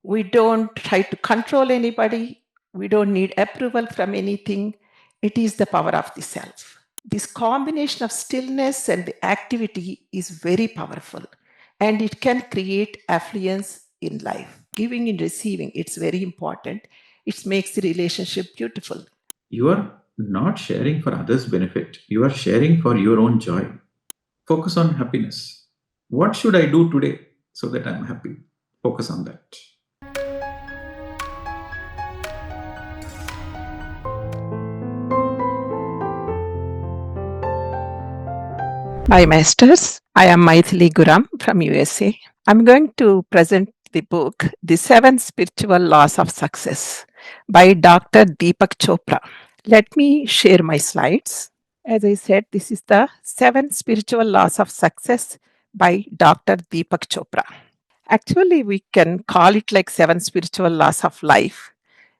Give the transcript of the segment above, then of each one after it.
We don't try to control anybody. We don't need approval from anything. It is the power of the self. This combination of stillness and the activity is very powerful, and it can create affluence in life. Giving and receiving, it's very important. It makes the relationship beautiful. You are not sharing for others' benefit, you are sharing for your own joy. Focus on happiness. What should I do today so that I'm happy? Focus on that. Hi, Masters. I am Mythili Gurram from USA. I'm going to present the book, The Seven Spiritual Laws of Success by Dr. Deepak Chopra. Let me share my slides. As I said, this is the Seven Spiritual Laws of Success by Dr. Deepak Chopra. Actually, we can call it like Seven Spiritual Laws of Life.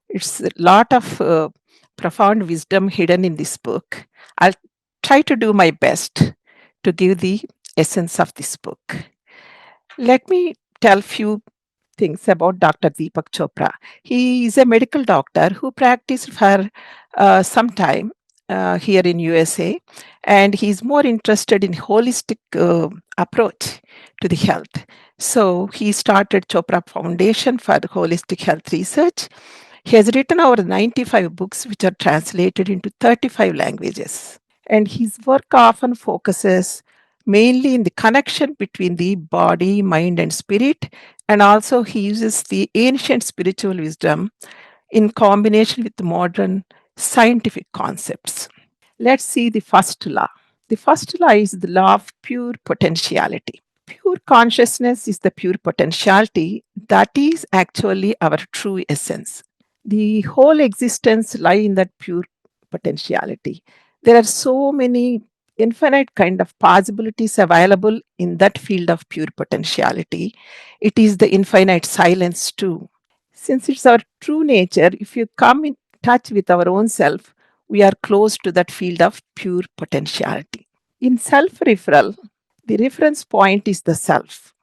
It's a lot of profound wisdom hidden in this book. I'll try to do my best to give the essence of this book. Let me tell few things about Dr. Deepak Chopra. He is a medical doctor who practiced for some time here in USA, and he's more interested in holistic approach to the health. So he started Chopra Foundation for Holistic Health Research. He has written over 95 books which are translated into 35 languages. And his work often focuses mainly in the connection between the body, mind, and spirit. And also, he uses the ancient spiritual wisdom in combination with modern scientific concepts. Let's see the first law. The first law is the law of pure potentiality. Pure consciousness is the pure potentiality that is actually our true essence. The whole existence lie in that pure potentiality. There are so many infinite kind of possibilities available in that field of pure potentiality. It is the infinite silence too. Since it's our true nature, if you come in touch with our own self, we are close to that field of pure potentiality. In self referral, the reference point is the self.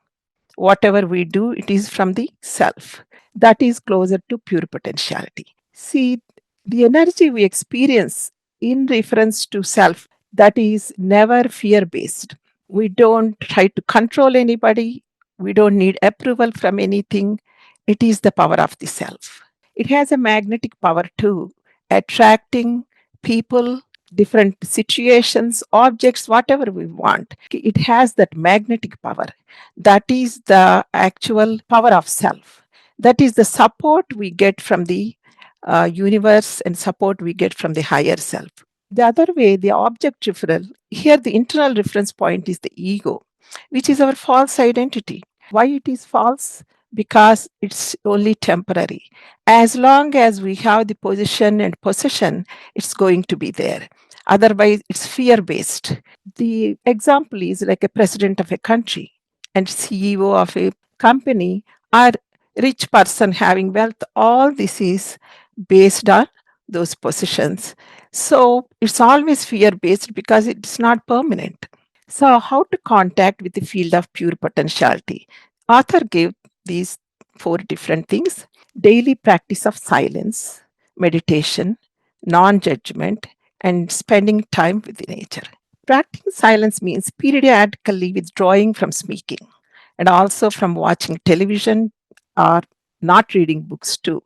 Whatever we do, it is from the self. That is closer to pure potentiality. See, the energy we experience in reference to self, that is never fear based. We don't try to control anybody. We don't need approval from anything. It is the power of the self. It has a magnetic power too, attracting people, different situations, objects, whatever we want. It has that magnetic power. That is the actual power of self. That is the support we get from the universe and support we get from the higher self. The other way, the object referral, here the internal reference point is the ego, which is our false identity. Why it is false? Because it's only temporary. As long as we have the position and possession, it's going to be there. Otherwise, it's fear based. The example is like a president of a country and CEO of a company or rich person having wealth. All this is based on those positions. So it's always fear based because it's not permanent. So, how to contact with the field of pure potentiality? Author gave these four different things: daily practice of silence, meditation, non judgment, and spending time with the nature. Practicing silence means periodically withdrawing from speaking and also from watching television or not reading books too.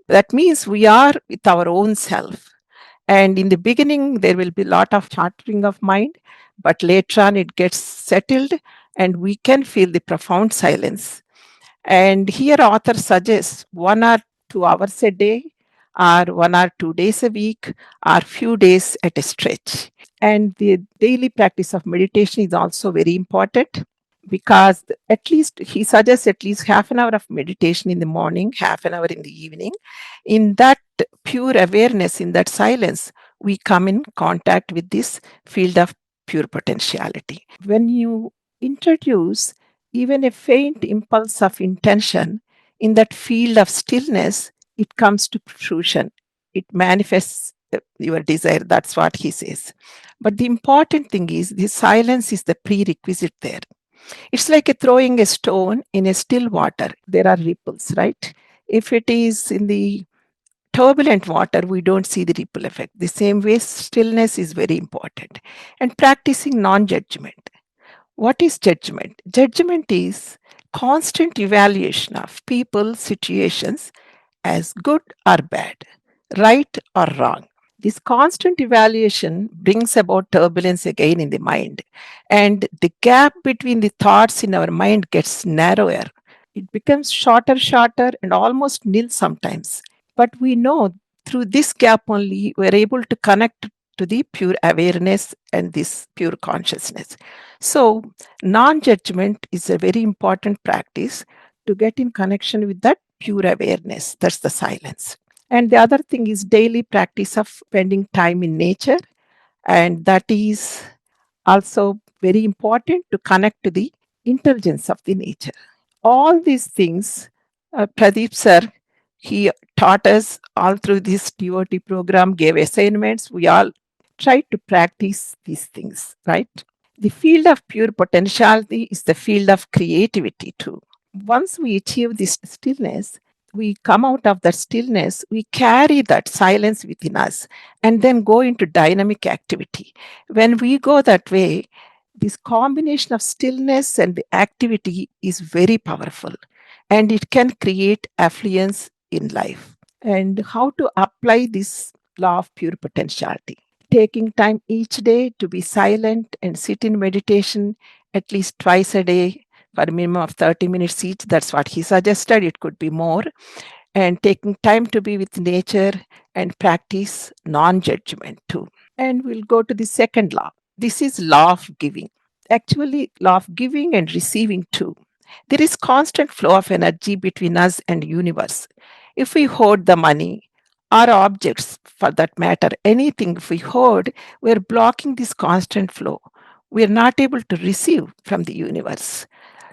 That means we are with our own self. And in the beginning, there will be a lot of chattering of mind, but later on it gets settled and we can feel the profound silence. And here author suggests 1 or 2 hours a day or 1 or 2 days a week or few days at a stretch. And the daily practice of meditation is also very important because at least he suggests at least half an hour of meditation in the morning, half an hour in the evening. In that pure awareness, in that silence, we come in contact with this field of pure potentiality. When you introduce even a faint impulse of intention in that field of stillness, it comes to fruition. It manifests your desire. That's what he says. But the important thing is the silence is the prerequisite there. It's like throwing a stone in a still water. There are ripples, right? If it is in the turbulent water, we don't see the ripple effect. The same way, stillness is very important. And practicing non judgment. What is judgment? Judgment is constant evaluation of people, situations as good or bad, right or wrong. This constant evaluation brings about turbulence again in the mind, and the gap between the thoughts in our mind gets narrower. It becomes shorter, and almost nil sometimes. But we know through this gap only we're able to connect to the pure awareness and this pure consciousness. So, non judgment is a very important practice to get in connection with that pure awareness. That's the silence. And the other thing is daily practice of spending time in nature, and that is also very important to connect to the intelligence of the nature. All these things, Pradeep sir, he taught us all through this TOT program, gave assignments. We all tried to practice these things, right? The field of pure potentiality is the field of creativity too. Once we achieve this stillness, we come out of that stillness, we carry that silence within us and then go into dynamic activity. When we go that way, this combination of stillness and the activity is very powerful, and it can create affluence in life. And how to apply this law of pure potentiality? Taking time each day to be silent and sit in meditation at least twice a day for a minimum of 30 minutes each. That's what he suggested. It could be more. And taking time to be with nature and practice non judgment too. And we'll go to the second law. This is law of giving. Actually, law of giving and receiving too. There is constant flow of energy between us and universe. If we hoard the money or objects, for that matter, anything, if we hoard, we're blocking this constant flow. We're not able to receive from the universe.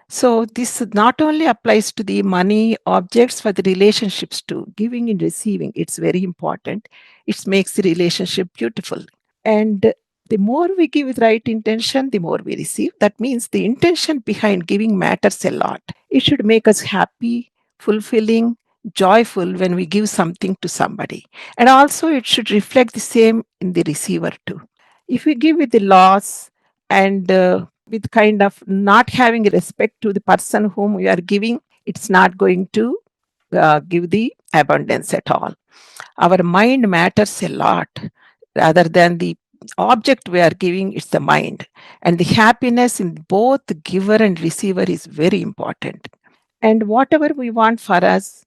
So this not only applies to the money objects, for the relationships too. Giving and receiving, it's very important. It makes the relationship beautiful. And the more we give with right intention, the more we receive. That means the intention behind giving matters a lot. It should make us happy, fulfilling, joyful when we give something to somebody. And also, it should reflect the same in the receiver too. If we give with the loss and with kind of not having respect to the person whom we are giving, it's not going to give the abundance at all. Our mind matters a lot rather than the object we are giving, it's the mind. And the happiness in both the giver and receiver is very important. And whatever we want for us,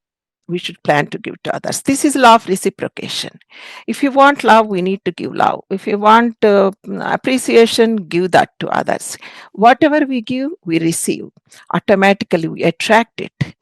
we should plan to give to others. This is law of reciprocation. If you want love, we need to give love. If you want appreciation, give that to others. Whatever we give, we receive. Automatically, we attract it.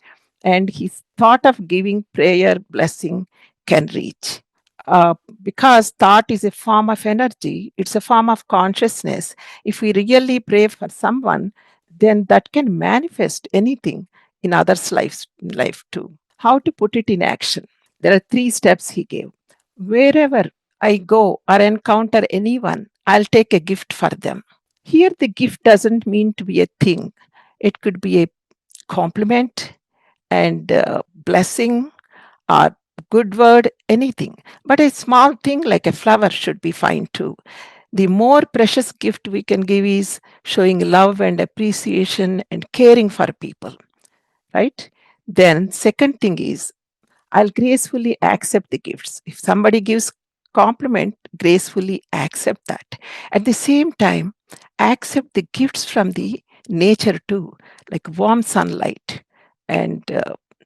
And his thought of giving prayer, blessing can reach. Uh, because thought is a form of energy, it's a form of consciousness. If we really pray for someone, then that can manifest anything in others' life too. How to put it in action? There are 3 steps he gave. Wherever I go or encounter anyone, I'll take a gift for them. Here, the gift doesn't mean to be a thing, it could be a compliment and blessing or good word, anything. But a small thing like a flower should be fine too. The more precious gift we can give is showing love and appreciation and caring for people, right? Then, second thing is, I'll gracefully accept the gifts. If somebody gives compliment, gracefully accept that. At the same time, accept the gifts from the nature too, like warm sunlight and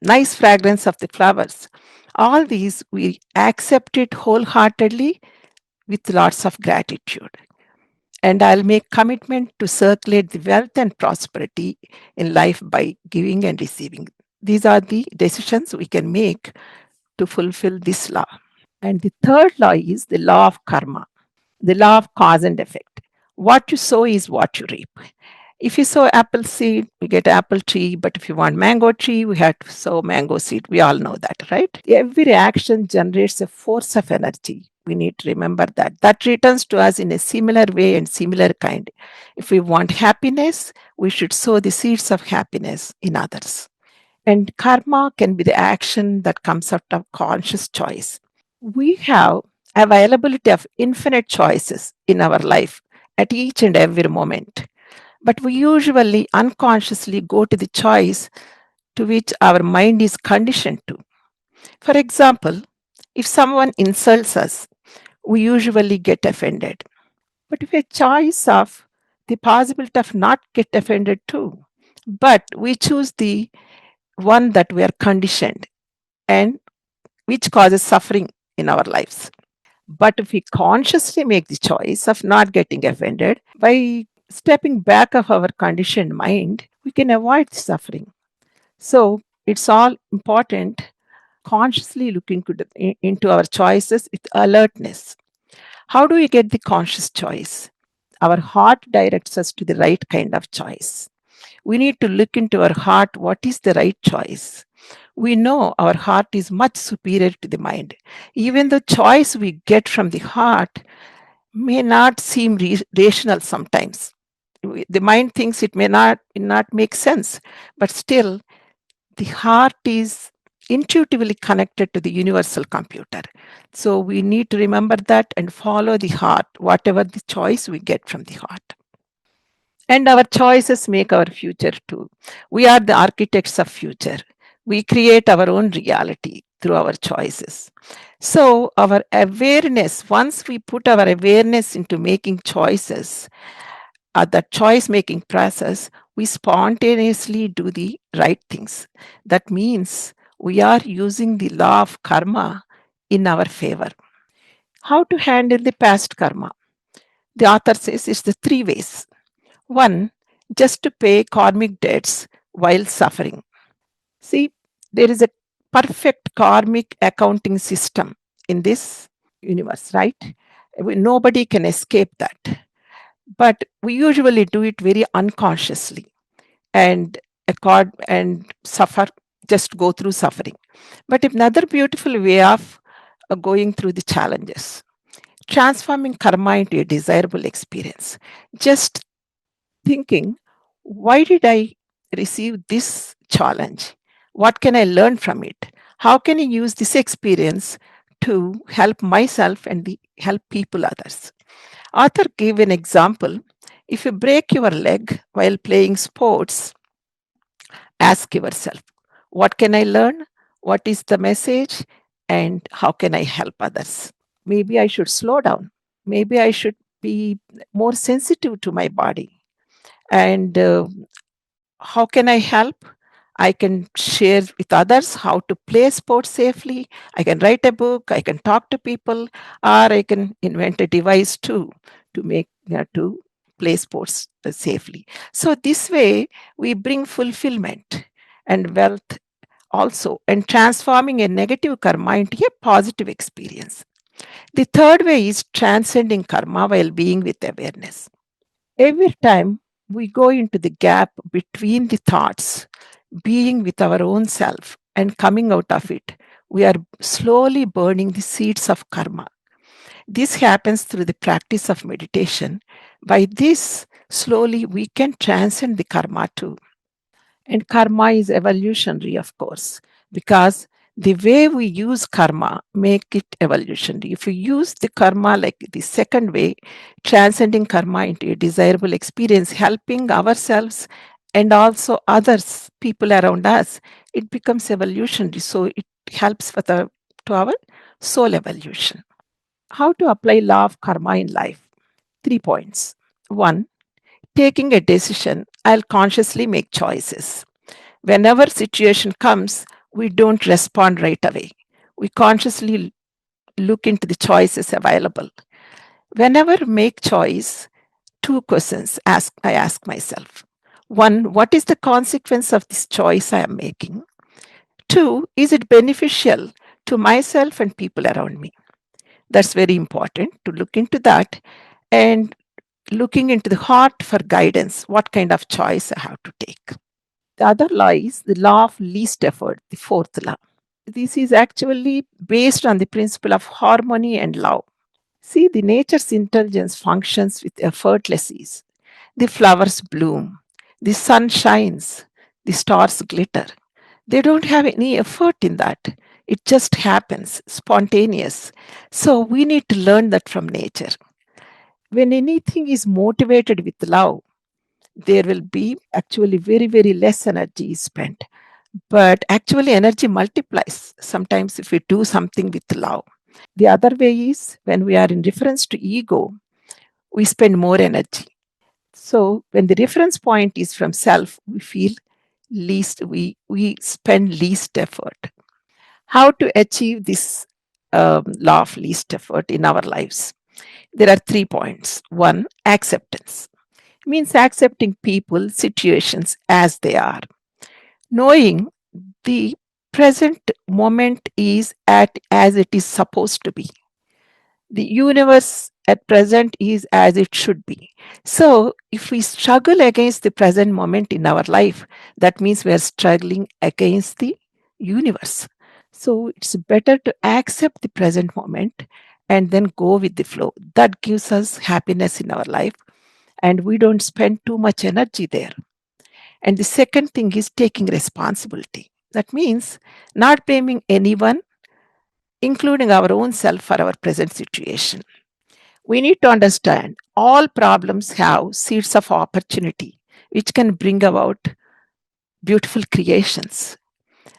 nice fragrance of the flowers. All these we accept it wholeheartedly with lots of gratitude. And I'll make commitment to circulate the wealth and prosperity in life by giving and receiving. These are the decisions we can make to fulfill this law. And the third law is the law of karma, the law of cause and effect. What you sow is what you reap. If you sow apple seed, we get apple tree. But if you want mango tree, we have to sow mango seed. We all know that, right? Every action generates a force of energy. We need to remember that. That returns to us in a similar way and similar kind. If we want happiness, we should sow the seeds of happiness in others. And karma can be the action that comes out of conscious choice. We have availability of infinite choices in our life at each and every moment. But we usually unconsciously go to the choice to which our mind is conditioned to. For example, if someone insults us, we usually get offended. But if a choice of the possibility of not get offended too, but we choose the one that we are conditioned and which causes suffering in our lives. But if we consciously make the choice of not getting offended by stepping back of our conditioned mind, we can avoid the suffering. So it's all important consciously looking into our choices with alertness. How do we get the conscious choice? Our heart directs us to the right kind of choice. We need to look into our heart what is the right choice. We know our heart is much superior to the mind. Even the choice we get from the heart may not seem rational sometimes. The mind thinks it may not make sense, but still the heart is intuitively connected to the universal computer. So we need to remember that and follow the heart, whatever the choice we get from the heart. And our choices make our future too. We are the architects of future. We create our own reality through our choices. So our awareness, once we put our awareness into making choices, the choice making process, we spontaneously do the right things. That means we are using the law of karma in our favor. How to handle the past karma? The author says it's the three ways. One, just to pay karmic debts while suffering. See, there is a perfect karmic accounting system in this universe, right? Nobody can escape that. But we usually do it very unconsciously and suffer, just go through suffering. But another beautiful way of going through the challenges, transforming karma into a desirable experience. Just thinking, why did I receive this challenge? What can I learn from it? How can I use this experience to help myself and help people others? Author gave an example. If you break your leg while playing sports, ask yourself, what can I learn? What is the message? And how can I help others? Maybe I should slow down. Maybe I should be more sensitive to my body. And how can I help? I can share with others how to play sports safely. I can write a book. I can talk to people, or I can invent a device too to make to play sports safely. So this way, we bring fulfillment and wealth also, and transforming a negative karma into a positive experience. The third way is transcending karma while being with awareness. Every time we go into the gap between the thoughts, being with our own self and coming out of it, we are slowly burning the seeds of karma. This happens through the practice of meditation. By this, slowly we can transcend the karma too. And karma is evolutionary, of course, because the way we use karma make it evolutionary. If we use the karma like the second way, transcending karma into a desirable experience, helping ourselves and also others, people around us, it becomes evolutionary. So it helps to our soul evolution. How to apply law of karma in life? 3 points. One, taking a decision, I'll consciously make choices. Whenever situation comes, we don't respond right away. We consciously look into the choices available. Whenever make choice, two questions I ask myself. One, what is the consequence of this choice I am making? Two, is it beneficial to myself and people around me? That's very important to look into that and looking into the heart for guidance, what kind of choice I have to take. The other law is the law of least effort, the fourth law. This is actually based on the principle of harmony and love. See, the nature's intelligence functions with effortless ease. The flowers bloom, the sun shines, the stars glitter. They don't have any effort in that. It just happens, spontaneous. So we need to learn that from nature. When anything is motivated with love, there will be actually very, very less energy is spent. But actually, energy multiplies sometimes if we do something with love. The other way is when we are in reference to ego, we spend more energy. So when the reference point is from self, we feel least, we spend least effort. How to achieve this law of least effort in our lives? There are 3 points. One, acceptance means accepting people, situations as they are, knowing the present moment is at as it is supposed to be. The universe at present is as it should be. So, if we struggle against the present moment in our life, that means we are struggling against the universe. So, it's better to accept the present moment and then go with the flow. That gives us happiness in our life, and we don't spend too much energy there. And the second thing is taking responsibility. That means not blaming anyone, including our own self, for our present situation. We need to understand all problems have seeds of opportunity, which can bring about beautiful creations.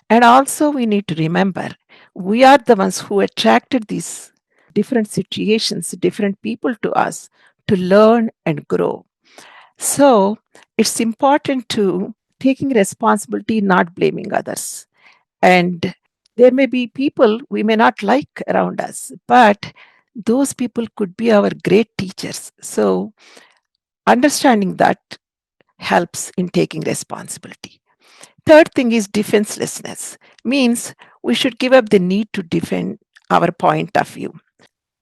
And also, we need to remember we are the ones who attracted these different situations, different people to us to learn and grow. So, it's important to taking responsibility, not blaming others. And there may be people we may not like around us, but those people could be our great teachers. So, understanding that helps in taking responsibility. Third thing is defenselessness, means we should give up the need to defend our point of view.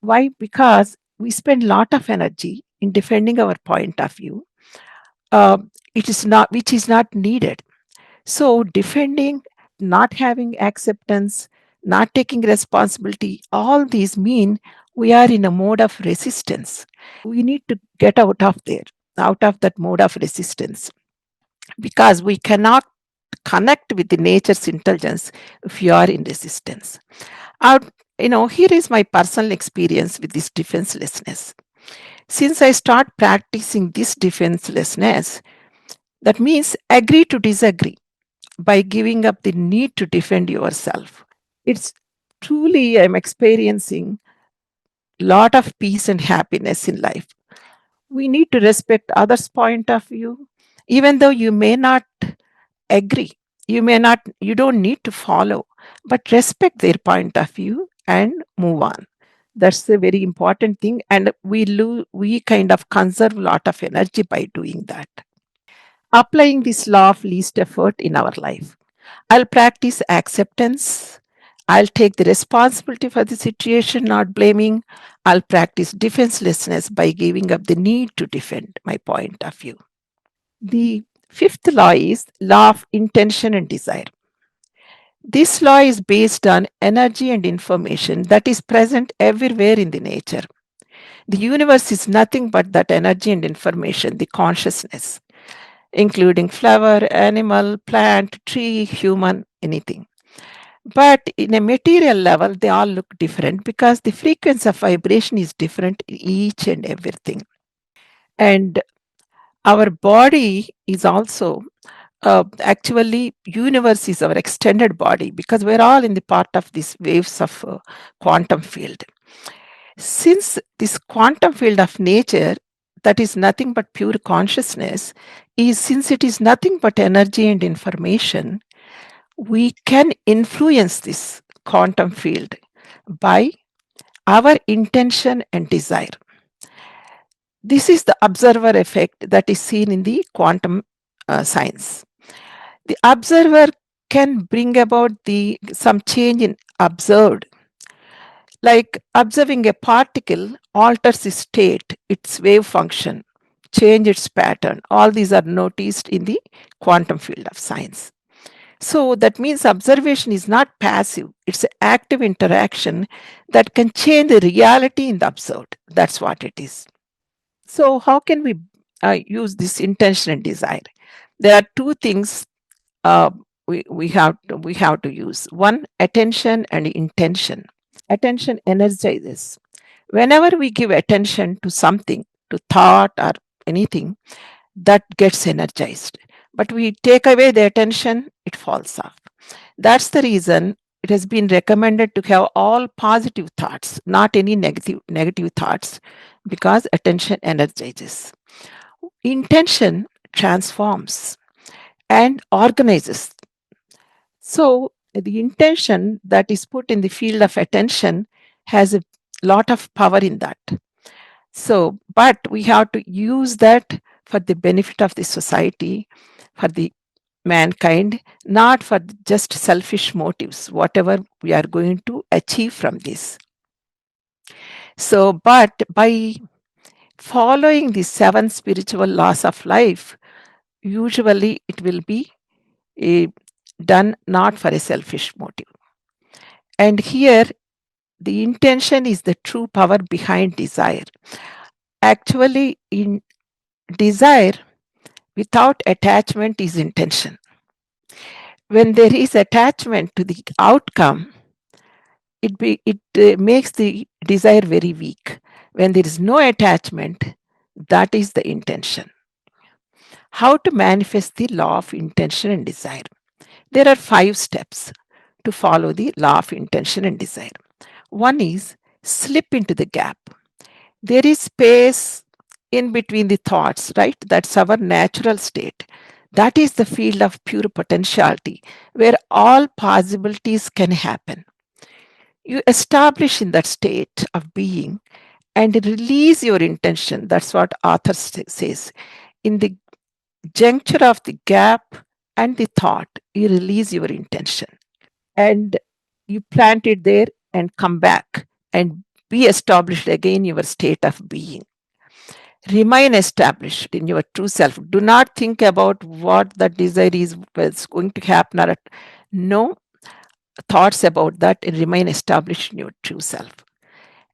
Why? Because we spend a lot of energy in defending our point of view. It is not, which is not needed. So, defending, not having acceptance, not taking responsibility, all these mean we are in a mode of resistance. We need to get out of there, out of that mode of resistance, because we cannot connect with the nature's intelligence if you are in resistance. Uh, Here is my personal experience with this defenselessness. Since I start practicing this defenselessness, that means agree to disagree by giving up the need to defend yourself. It's truly, I'm experiencing a lot of peace and happiness in life. We need to respect others' point of view, even though you may not agree. You don't need to follow, but respect their point of view and move on. That's a very important thing. And we kind of conserve a lot of energy by doing that. Applying this law of least effort in our life. I'll practice acceptance. I'll take the responsibility for the situation, not blaming. I'll practice defenselessness by giving up the need to defend my point of view. The fifth law is law of intention and desire. This law is based on energy and information that is present everywhere in the nature. The universe is nothing but that energy and information, the consciousness, including flower, animal, plant, tree, human, anything. But in a material level, they all look different because the frequency of vibration is different in each and everything. And our body is also actually universe is our extended body because we're all in the part of these waves of quantum field. Since this quantum field of nature, that is nothing but pure consciousness, is since it is nothing but energy and information, we can influence this quantum field by our intention and desire. This is the observer effect that is seen in the quantum science. The observer can bring about the some change in observed, like observing a particle alters its state, its wave function, change its pattern. All these are noticed in the quantum field of science. So that means observation is not passive, it's an active interaction that can change the reality in the observed. That's what it is. So, how can we use this intention and desire? There are two things uh, we have to use one: attention and intention. Attention energizes. Whenever we give attention to something, to thought or anything, that gets energized. But we take away the attention, it falls off. That's the reason it has been recommended to have all positive thoughts, not any negative thoughts, because attention energizes. Intention transforms and organizes. So the intention that is put in the field of attention has a lot of power in that. So, but we have to use that for the benefit of the society, for the mankind, not for just selfish motives, whatever we are going to achieve from this. So, but by following the seven spiritual laws of life, usually it will be eh, done not for a selfish motive. And here, the intention is the true power behind desire. Actually, in desire, without attachment is intention. When there is attachment to the outcome, it makes the desire very weak. When there is no attachment, that is the intention. How to manifest the law of intention and desire? There are 5 steps to follow the law of intention and desire. One is slip into the gap. There is space in between the thoughts, right? That's our natural state. That is the field of pure potentiality where all possibilities can happen. You establish in that state of being and release your intention. That's what author says. In the juncture of the gap and the thought, you release your intention and you plant it there and come back and be established again your state of being. Remain established in your true self. Do not think about what the desire is, what's going to happen. Or no thoughts about that, and remain established in your true self.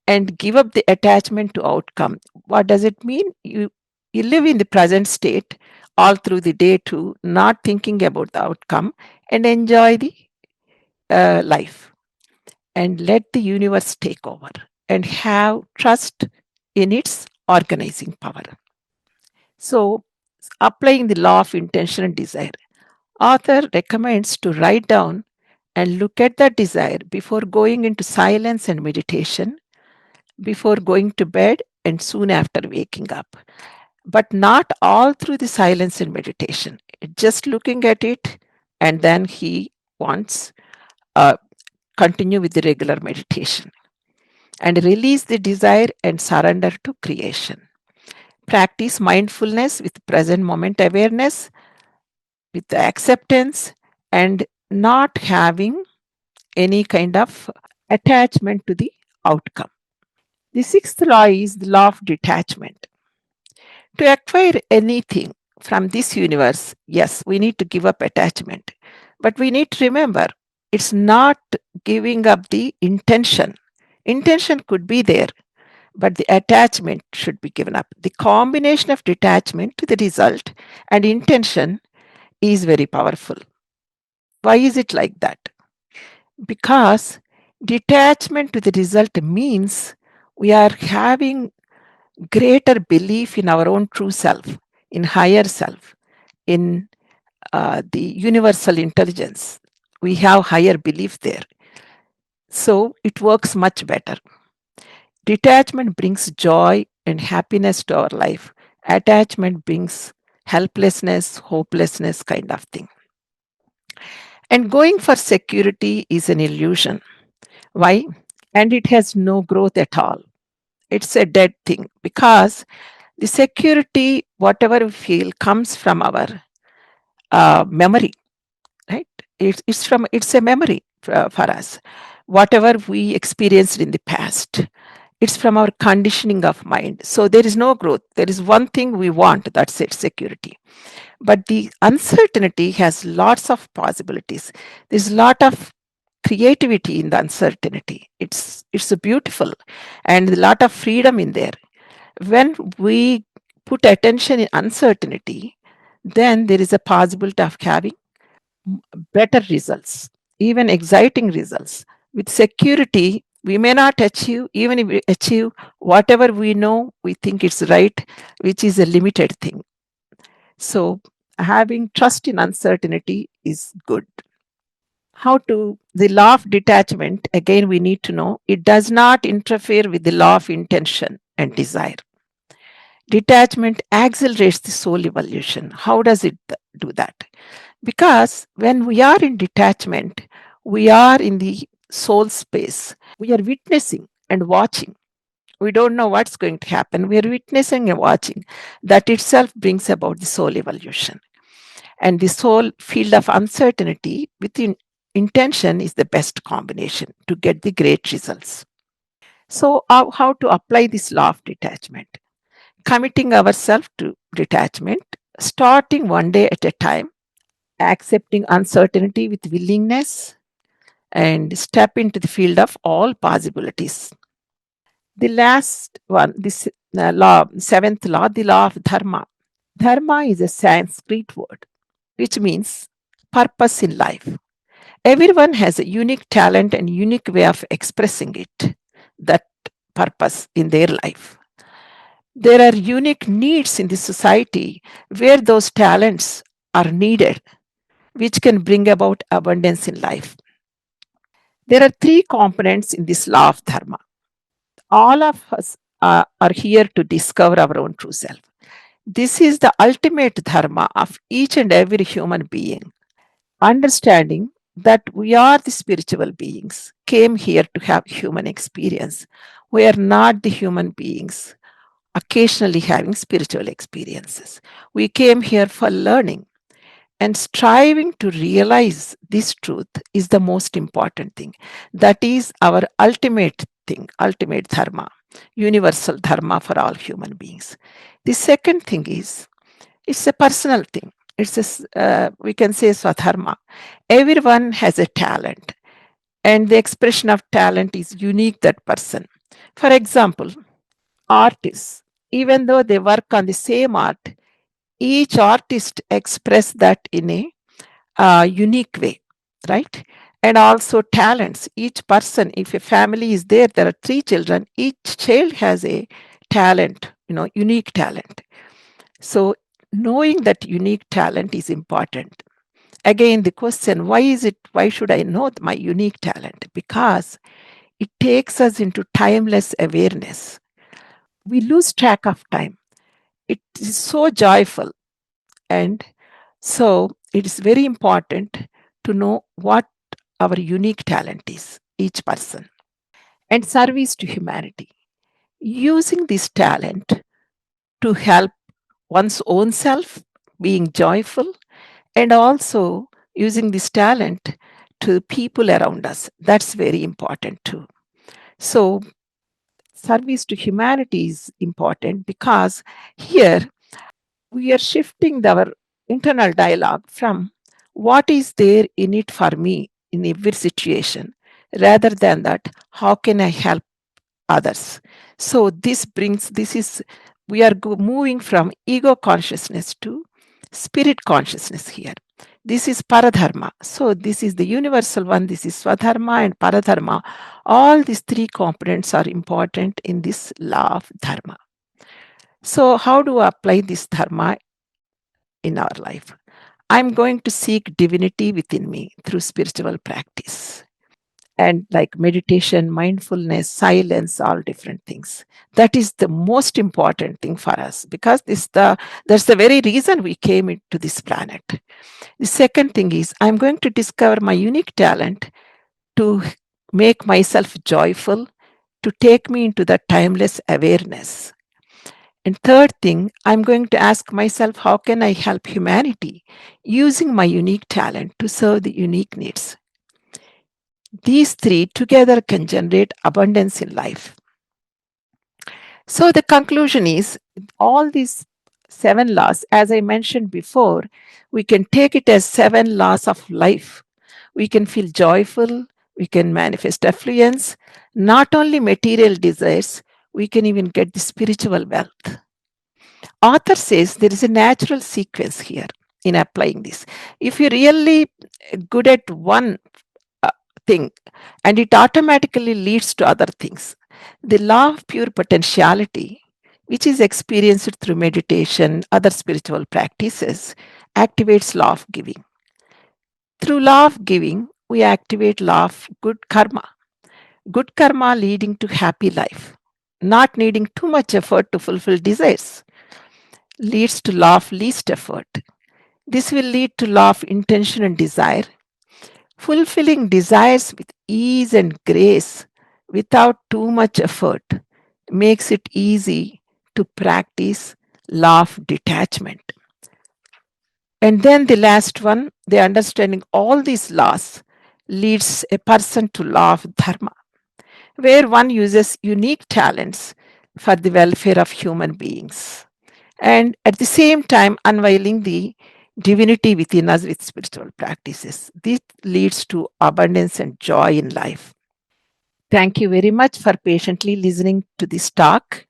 And give up the attachment to outcome. What does it mean? You live in the present state all through the day too, not thinking about the outcome, and enjoy the life. And let the universe take over and have trust in its organizing power. So, applying the law of intention and desire, author recommends to write down and look at the desire before going into silence and meditation, before going to bed, and soon after waking up. But not all through the silence and meditation, just looking at it, and then he wants uh, continue with the regular meditation and release the desire and surrender to creation. Practice mindfulness with present moment awareness, with acceptance, and not having any kind of attachment to the outcome. The sixth law is the law of detachment. To acquire anything from this universe, yes, we need to give up attachment. But we need to remember it's not giving up the intention. Intention could be there, but the attachment should be given up. The combination of detachment to the result and intention is very powerful. Why is it like that? Because detachment to the result means we are having greater belief in our own true self, in higher self, in the universal intelligence. We have higher belief there. So it works much better. Detachment brings joy and happiness to our life. Attachment brings helplessness, hopelessness kind of thing. And going for security is an illusion. Why? And it has no growth at all. It's a dead thing because the security, whatever we feel, comes from our memory, right? It's a memory for us. Whatever we experienced in the past, it's from our conditioning of mind. So there is no growth. There is one thing we want, that's it, security. But the uncertainty has lots of possibilities. There's a lot of creativity in the uncertainty. It's a beautiful and a lot of freedom in there. When we put attention in uncertainty, then there is a possibility of having better results, even exciting results. With security, we may not achieve, even if we achieve whatever we know, we think it's right, which is a limited thing. So, having trust in uncertainty is good. How to the law of detachment, again, we need to know it does not interfere with the law of intention and desire. Detachment accelerates the soul evolution. How does it do that? Because when we are in detachment, we are in the soul space. We are witnessing and watching. We don't know what's going to happen. We are witnessing and watching. That itself brings about the soul evolution. And the soul field of uncertainty within intention is the best combination to get the great results. So, how to apply this law of detachment? Committing ourselves to detachment, starting one day at a time, accepting uncertainty with willingness, and step into the field of all possibilities. The last one, this law, seventh law, the law of dharma. Dharma is a Sanskrit word which means purpose in life. Everyone has a unique talent and unique way of expressing it, that purpose in their life. There are unique needs in the society where those talents are needed, which can bring about abundance in life. There are three components in this law of dharma. All of us are here to discover our own true self. This is the ultimate dharma of each and every human being. Understanding that we are the spiritual beings, came here to have human experience. We are not the human beings occasionally having spiritual experiences. We came here for learning. And striving to realize this truth is the most important thing. That is our ultimate thing, ultimate dharma, universal dharma for all human beings. The second thing is it's a personal thing. We can say swadharma. Everyone has a talent, and the expression of talent is unique that person. For example, artists, even though they work on the same art, each artist express that in a unique way, right? And also talents. Each person, if a family is there, there are three children, each child has a talent, unique talent. So, knowing that unique talent is important. Again, the question, why should I know my unique talent? Because it takes us into timeless awareness. We lose track of time. It is so joyful. And so it is very important to know what our unique talent is, each person, and service to humanity. Using this talent to help one's own self, being joyful, and also using this talent to people around us. That's very important too. So, service to humanity is important because here we are shifting our internal dialogue from what is there in it for me in every situation rather than that how can I help others. So this is we are moving from ego consciousness to spirit consciousness here. This is paradharma. So this is the universal one. This is swadharma and paradharma. All these three components are important in this law of dharma. So how do I apply this dharma in our life? I'm going to seek divinity within me through spiritual practice and like meditation, mindfulness, silence, all different things. That is the most important thing for us because that's the very reason we came into this planet. The second thing is I'm going to discover my unique talent to make myself joyful, to take me into the timeless awareness. And third thing, I'm going to ask myself, how can I help humanity using my unique talent to serve the unique needs? These three together can generate abundance in life. So the conclusion is all these seven laws, as I mentioned before, we can take it as seven laws of life. We can feel joyful, we can manifest affluence, not only material desires, we can even get the spiritual wealth. Author says there is a natural sequence here. in applying this. If you're really good at one uh, thing, and it automatically leads to other things. The law of pure potentiality, which is experienced through meditation, other spiritual practices, activates law of giving. Through law of giving, we activate law of good karma. Good karma leading to happy life, not needing too much effort to fulfill desires, leads to law of least effort. This will lead to law of intention and desire, fulfilling desires with ease and grace without too much effort makes it easy to practice law of detachment. And then the last one, the understanding all these laws leads a person to law of dharma, where one uses unique talents for the welfare of human beings and at the same time unveiling the divinity within us with spiritual practices. This leads to abundance and joy in life. Thank you very much for patiently listening to this talk.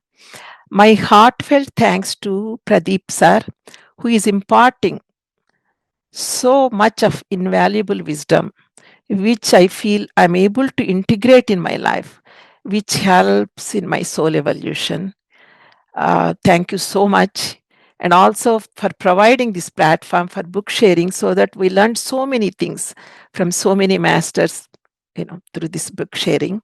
My heartfelt thanks to Pradeep sir, who is imparting so much of invaluable wisdom, which I feel I'm able to integrate in my life, which helps in my soul evolution. Thank you so much. And also for providing this platform for book sharing so that we learned so many things from so many masters, through this book sharing.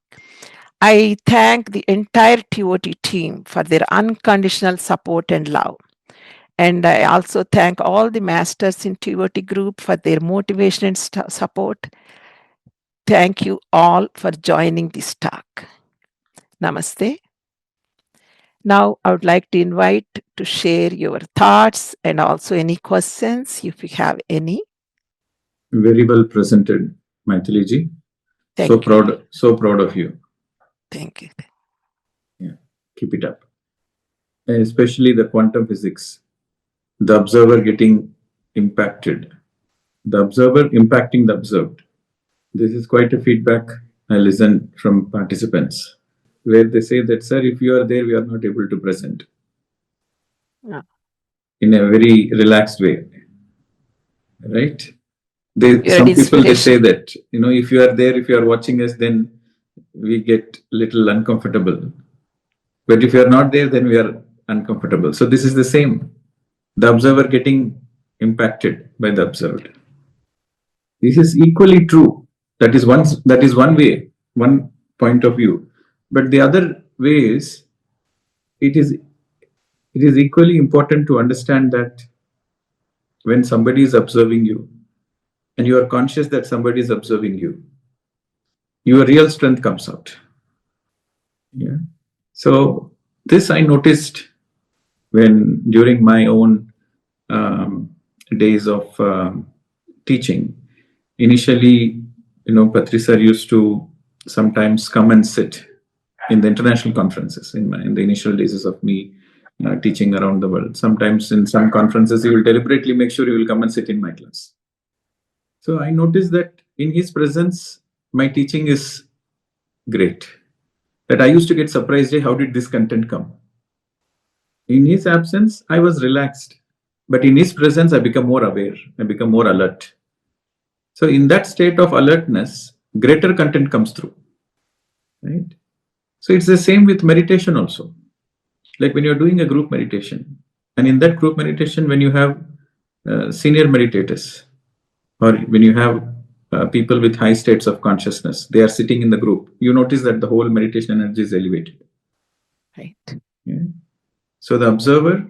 I thank the entire TOT team for their unconditional support and love. And I also thank all the masters in TOT group for their motivation and support. Thank you all for joining this talk. Namaste. Now, I would like to invite to share your thoughts and also any questions if you have any. Very well presented, Mythili ji. Thank you. So proud of you. Thank you. Yeah, keep it up. Especially the quantum physics, the observer getting impacted, the observer impacting the observed. This is quite a feedback I listen from participants, where they say that, sir, if you are there, we are not able to present. Yeah. In a very relaxed way, right? You're Some an people, they say inspiration. that, if you are there, if you are watching us, then we get little uncomfortable. But if you are not there, then we are uncomfortable. So this is the same. The observer getting impacted by the observed. This is equally true. That is one way, one point of view. But the other way is, it is it is equally important to understand that when somebody is observing you and you are conscious that somebody is observing you, your real strength comes out. Yeah. So this I noticed when during my own days of teaching. Initially, Patri sir used to sometimes come and sit in the international conferences in the initial days of me teaching around the world. Sometimes in some conferences, he will deliberately make sure he will come and sit in my class. So I noticed that in his presence, my teaching is great. That I used to get surprised, hey, how did this content come? In his absence, I was relaxed. But in his presence, I become more aware, I become more alert. So in that state of alertness, greater content comes through. Right? So it's the same with meditation also. Like when you're doing a group meditation, and in that group meditation, when you have senior meditators, or when you have people with high states of consciousness, they are sitting in the group, you notice that the whole meditation energy is elevated. Right. Yeah. So the observer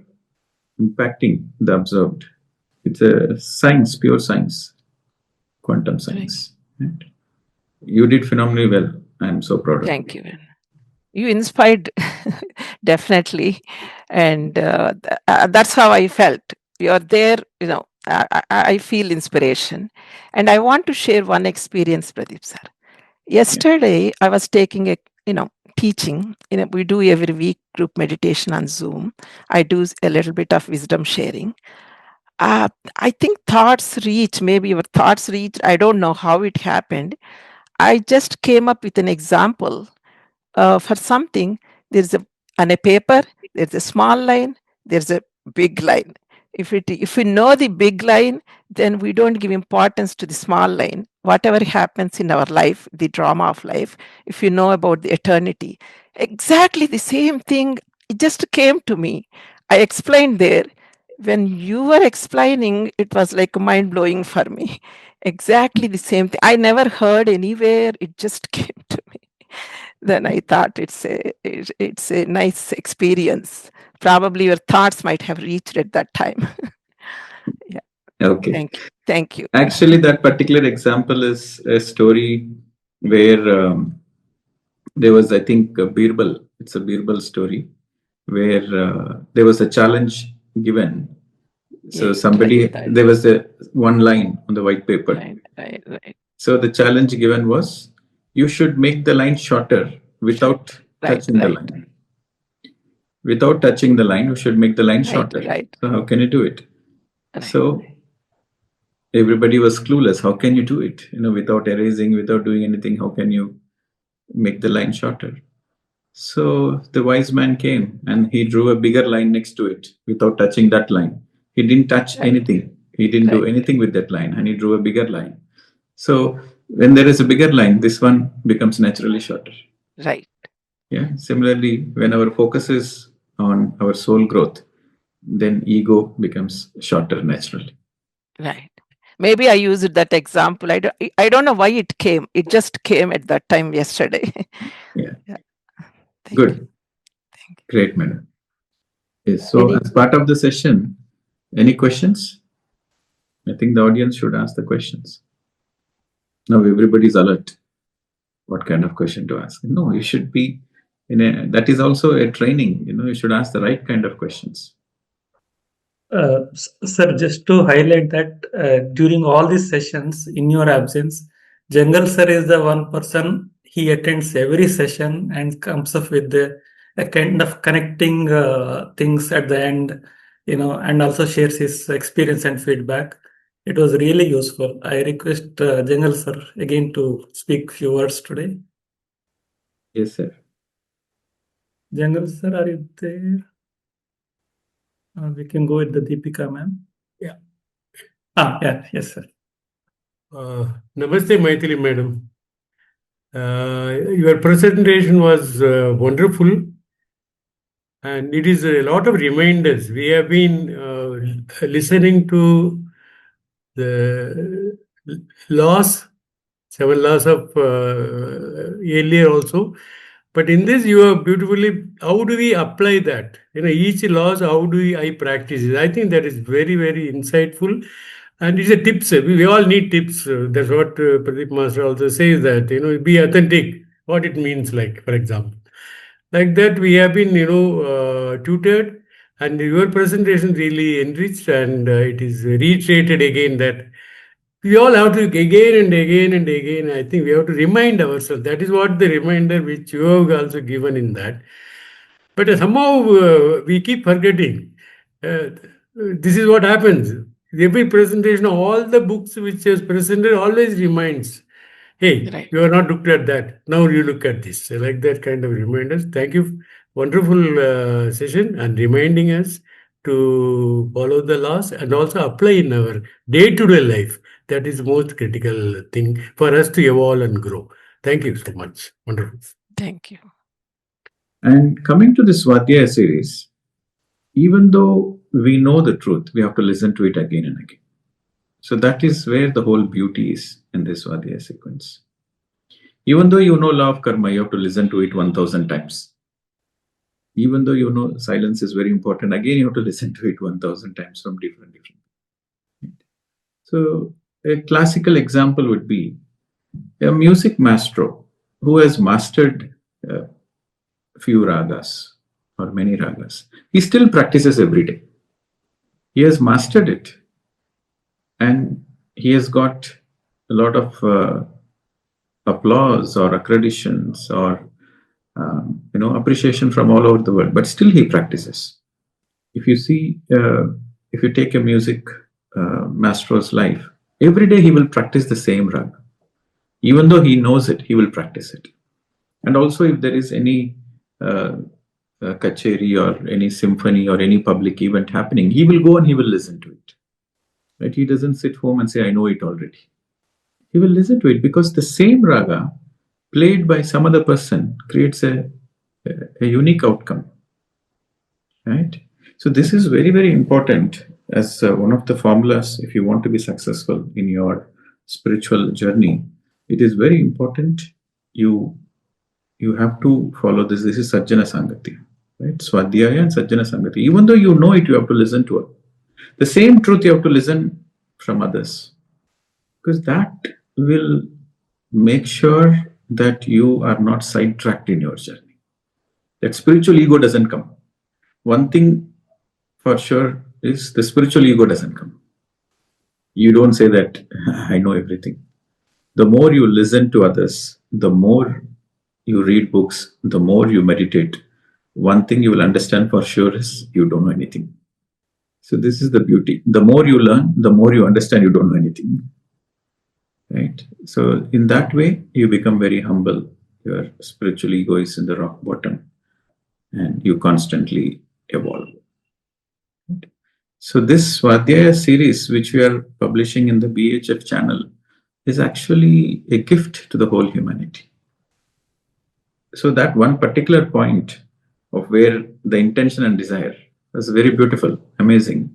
impacting the observed. It's a science, pure science, quantum science. Right. You did phenomenally well. I am so proud of you. Thank you. You inspired definitely, and that's how I felt. You're there, I feel inspiration, and I want to share one experience, Pradeep sir. Yesterday, I was taking a teaching. We do every week group meditation on Zoom. I do a little bit of wisdom sharing. I think thoughts reach. Maybe your thoughts reach. I don't know how it happened. I just came up with an example for something. There's on a paper, there's a small line, there's a big line. If we know the big line, then we don't give importance to the small line. Whatever happens in our life, the drama of life, if you know about the eternity, exactly the same thing, it just came to me. I explained there. When you were explaining, it was like mind blowing for me. Exactly the same thing. I never heard anywhere. It just came to me. Then I thought it's a nice experience. Probably your thoughts might have reached at that time. Yeah. Okay. Thank you. Thank you. Actually, that particular example is a story where there was, I think, a Birbal. It's a Birbal story where there was a challenge given. So Yeah, somebody, right. there was a one line on the white paper. Right. So the challenge given was, you should make the line shorter without touching the line. Without touching the line, you should make the line shorter. Right. So how can you do it? Right. So everybody was clueless. How can you do it? Without erasing, without doing anything, how can you make the line shorter? So the wise man came and he drew a bigger line next to it without touching that line. He didn't touch anything. He didn't do anything with that line, and he drew a bigger line. So when there is a bigger line, this one becomes naturally shorter. Right. Yeah. Similarly, when our focus is on our soul growth, then ego becomes shorter naturally. Right. Maybe I used that example. I don't know why it came. It just came at that time yesterday. Yeah. Thank Good. you. Great, madam. Yes. So as part of the session, any questions? I think the audience should ask the questions. Now everybody's alert. What kind of question to ask? No, you should be that is also a training. You should ask the right kind of questions. Sir, just to highlight that during all these sessions, in your absence, Jangal sir is the one person, he attends every session and comes up with a kind of connecting things at the end, and also shares his experience and feedback. It was really useful. I request Jangal sir again to speak few words today. Yes, sir. Jangal sir, are you there? We can go with the Deepika ma'am. Yeah. Yeah, yes, sir. Namaste, Mythili madam. Your presentation was wonderful, and it is a lot of reminders. We have been listening to the laws, 7 laws of earlier also. But in this, you have beautifully, how do we apply that? Each laws, how do I practice it? I think that is very, very insightful. And it's a tips. We all need tips. That's what Pradeep Master also says, that, be authentic, what it means, like, for example. Like that, we have been, tutored, and your presentation really enriched, and it is reiterated again that we all have to again and again and again. I think we have to remind ourselves. That is what the reminder which you have also given in that. But somehow we keep forgetting. This is what happens. Every presentation, all the books which is presented always reminds, hey, you are not looked at that. Now you look at this. I like that kind of reminders. Thank you. Wonderful session, and reminding us to follow the laws and also apply in our day-to-day life. That is the most critical thing for us to evolve and grow. Thank you so much. Wonderful. Thank you. And coming to the Swadhyaya series, even though we know the truth, we have to listen to it again and again. So that is where the whole beauty is in this Swadhyaya sequence. Even though you know law of karma, you have to listen to it 1,000 times. Even though you know silence is very important, again you have to listen to it 1,000 times from different. So a classical example would be a music maestro who has mastered a few ragas or many ragas. He still practices every day. He has mastered it, and he has got a lot of applause or accreditations or appreciation from all over the world, but still he practices. If you see, if you take a music maestro's life, every day he will practice the same rag. Even though he knows it, he will practice it. And also, if there is any kacheri or any symphony or any public event happening, he will go and he will listen to it. Right? He doesn't sit home and say, I know it already. He will listen to it because the same raga played by some other person creates a unique outcome. Right? So this is very, very important as one of the formulas if you want to be successful in your spiritual journey. It is very important you have to follow this. This is Sajjana Sangati, right? Swadhyaya and Sajjana Sangati. Even though you know it, you have to listen to it. The same truth you have to listen from others, because that will make sure that you are not sidetracked in your journey. That spiritual ego doesn't come. One thing for sure is the spiritual ego doesn't come. You don't say that I know everything. The more you listen to others, the more you read books, the more you meditate, one thing you will understand for sure is you don't know anything. So this is the beauty. The more you learn, the more you understand you don't know anything. Right? So in that way, you become very humble. Your spiritual ego is in the rock bottom and you constantly evolve. Right? So this Swadhyaya series, which we are publishing in the BHF channel, is actually a gift to the whole humanity. So that one particular point of where the intention and desire was very beautiful, amazing.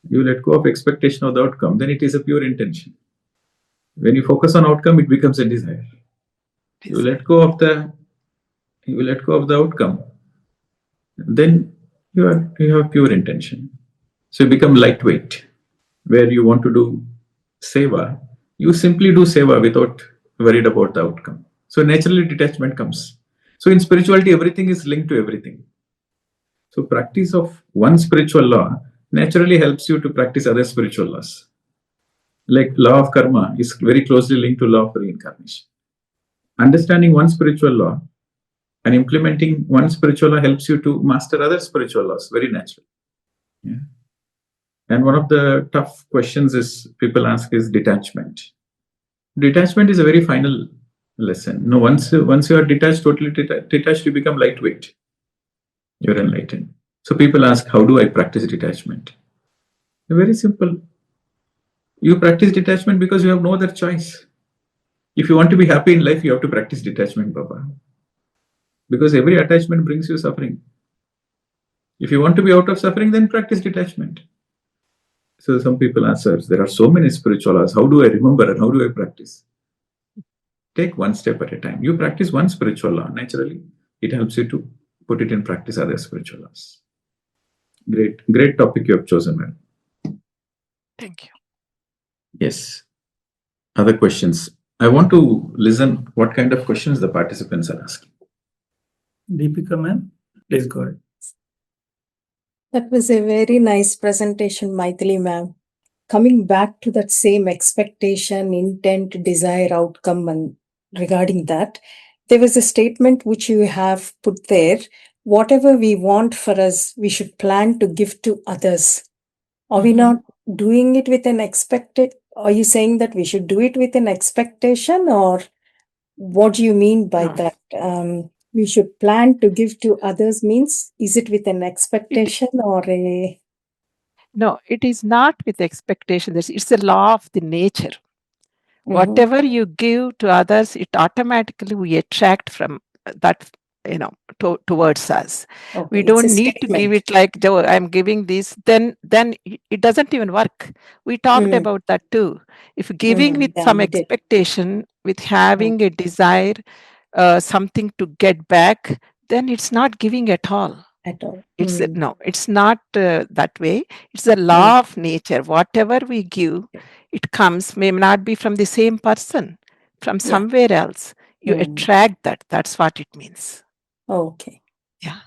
You let go of expectation of the outcome, then it is a pure intention. When you focus on outcome, it becomes a desire. You let go of the outcome, then you have pure intention. So you become lightweight. Where you want to do seva, you simply do seva without worried about the outcome. So naturally detachment comes. So in spirituality, everything is linked to everything. So practice of one spiritual law naturally helps you to practice other spiritual laws. Like law of karma is very closely linked to law of reincarnation. Understanding one spiritual law and implementing one spiritual law helps you to master other spiritual laws very naturally. Yeah. And one of the tough questions is people ask is detachment. Detachment is a very final lesson. No, once you are detached, totally detached, you become lightweight. You're enlightened. So people ask, how do I practice detachment? Very simple. You practice detachment because you have no other choice. If you want to be happy in life, you have to practice detachment, Baba. Because every attachment brings you suffering. If you want to be out of suffering, then practice detachment. So some people answer, there are so many spiritual laws. How do I remember and how do I practice? Take one step at a time. You practice one spiritual law. Naturally, it helps you to put it in practice other spiritual laws. Great topic you have chosen, man. Thank you. Yes. Other questions? I want to listen what kind of questions the participants are asking. Deepika ma'am, please go ahead. That was a very nice presentation, Mythili ma'am. Coming back to that same expectation, intent, desire, outcome, and regarding that, there was a statement which you have put there. Whatever we want for us, we should plan to give to others. Are we not doing it with an expected? Are you saying that we should do it with an expectation, or what do you mean by that? We should plan to give to others means, is it with an expectation or a? No, it is not with expectation. It's a law of the nature. Whatever you give to others, it automatically we attract from that, towards us. Okay, We it's don't a need to give statement. it like, "Oh, I'm giving this," then it doesn't even work. We talked about that too. If giving with Yeah, some we did. expectation, with having a desire, something to get back, then it's not giving at all. At all. No, it's not that way. It's a law of nature. Whatever we give, it comes, may not be from the same person, from Yeah. somewhere else. You attract that. That's what it means. Okay. Yeah.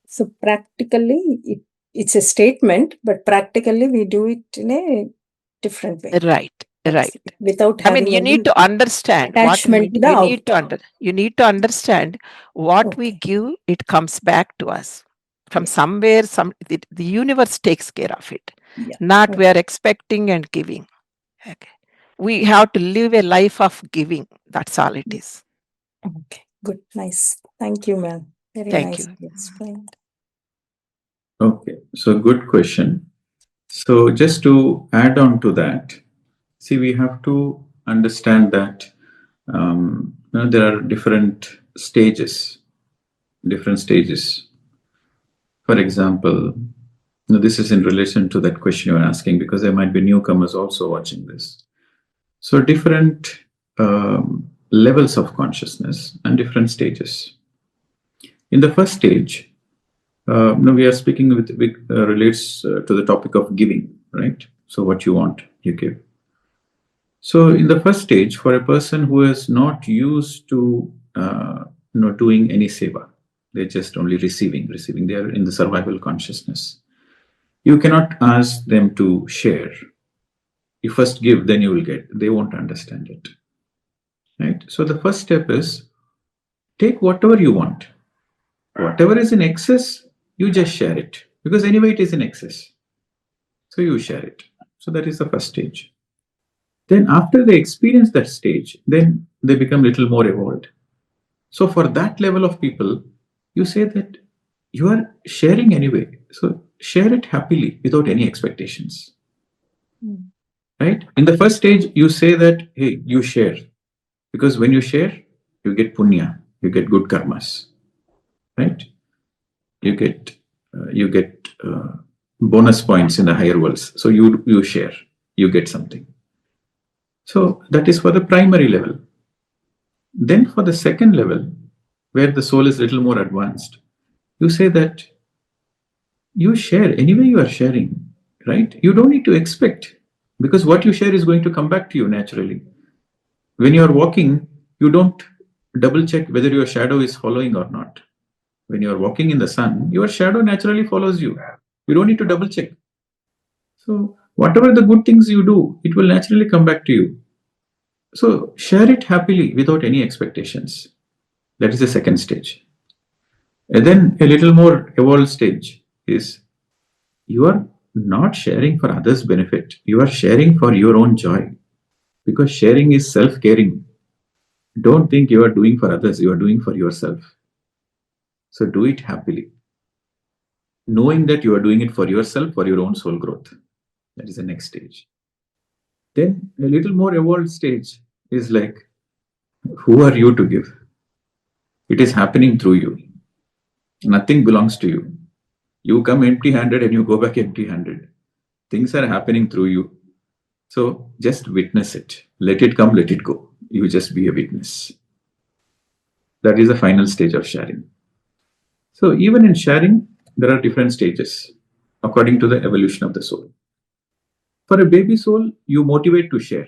So practically, it's a statement, but practically we do it in a different way. Right. Right. Without I mean, having you need to understand what attachment to the you need to understand what we Okay. give, it comes back to us from somewhere. The universe takes care of it. Yeah. Not we are expecting and giving. Okay. We have to live a life of giving. That's all it is. Okay. Good. Nice. Thank you, ma'am. Very Thank nicely explained. Okay, so good question. So just to add on to that, see, we have to understand that there are different stages. For example, this is in relation to that question you're asking, because there might be newcomers also watching this. So different levels of consciousness and different stages. In the first stage, we are speaking with relates to the topic of giving, right? So what you want, you give. So in the first stage, for a person who is not used to doing any seva, they're just only receiving. They are in the survival consciousness. You cannot ask them to share. You first give, then you will get. They won't understand it, right? So the first step is take whatever you want. Whatever is in excess, you just share it, because anyway it is in excess. So you share it. So that is the first stage. Then after they experience that stage, then they become a little more evolved. So for that level of people, you say that you are sharing anyway. So share it happily without any expectations. Right? In the first stage, you say that, hey, you share. Because when you share, you get punya, you get good karmas. Right? You get bonus points in the higher worlds. So you share, you get something. So that is for the primary level. Then for the second level, where the soul is a little more advanced, you say that you share anyway, you are sharing, right? You don't need to expect, because what you share is going to come back to you naturally. When you are walking, you don't double check whether your shadow is following or not. When you are walking in the sun, your shadow naturally follows you. You don't need to double check. So whatever the good things you do, it will naturally come back to you. So share it happily without any expectations. That is the second stage. And then a little more evolved stage is you are not sharing for others' benefit. You are sharing for your own joy, because sharing is self-caring. Don't think you are doing for others, you are doing for yourself. So do it happily, knowing that you are doing it for yourself, for your own soul growth. That is the next stage. Then a little more evolved stage is like, who are you to give? It is happening through you. Nothing belongs to you. You come empty-handed and you go back empty-handed. Things are happening through you. So just witness it. Let it come, let it go. You just be a witness. That is the final stage of sharing. So even in sharing, there are different stages according to the evolution of the soul. For a baby soul, you motivate to share.